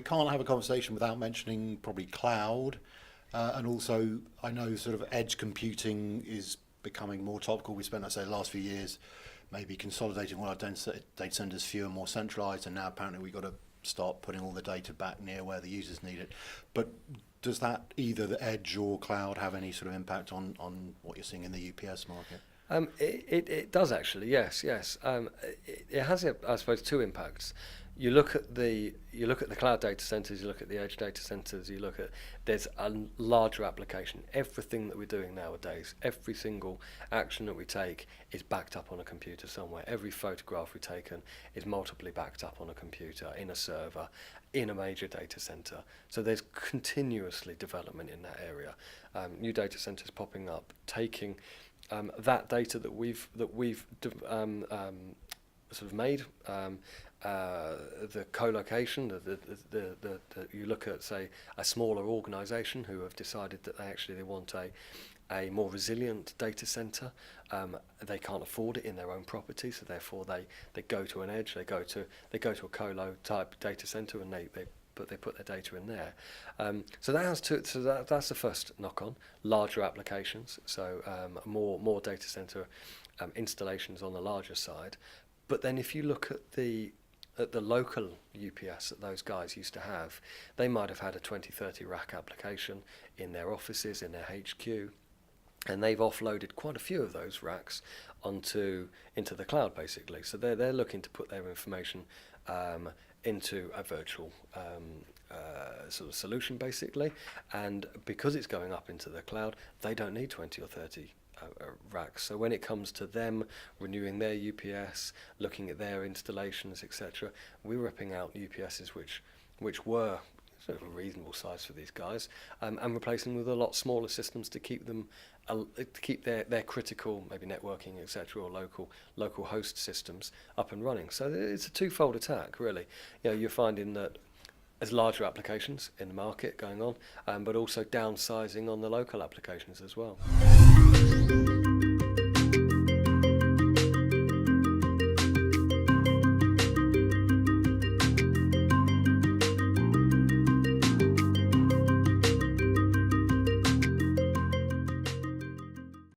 can't have a conversation without mentioning probably cloud, and also I know sort of edge computing is becoming more topical. We spent, I say, the last few years maybe consolidating all our data centers, fewer and more centralized, and now apparently we've got to start putting all the data back near where the users need it. But does that, either the edge or cloud, have any sort of impact on what you're seeing in the UPS market? It does actually, yes. It has, I suppose, two impacts. You look at the cloud data centers, you look at the edge data centers, you look at, there's a larger application. Everything that we're doing nowadays, every single action that we take is backed up on a computer somewhere. Every photograph we've taken is multiply backed up on a computer, in a server, in a major data center. So there's continuously development in that area. New data centers popping up, taking that data that we've sort of made, the co-location, you look at, say, a smaller organisation who have decided that they want a more resilient data centre. They can't afford it in their own property, so therefore they go to an edge, they go to a colo type data centre, and they put their data in there. So that's the first knock on. Larger applications, so more data center installations on the larger side. But then if you look at the local UPS that those guys used to have, they might have had a 20-30 rack application in their offices, in their HQ, and they've offloaded quite a few of those racks into the cloud, basically. So they're looking to put their information into a virtual sort of solution, basically, and because it's going up into the cloud, they don't need 20 or 30 racks. So when it comes to them renewing their UPS, looking at their installations, etc., we're ripping out UPSs which were sort of a reasonable size for these guys, and replacing them with a lot smaller systems to keep them to keep their critical, maybe networking, etc., or local host systems up and running. So it's a twofold attack, really. You're finding that there's larger applications in the market going on, but also downsizing on the local applications as well.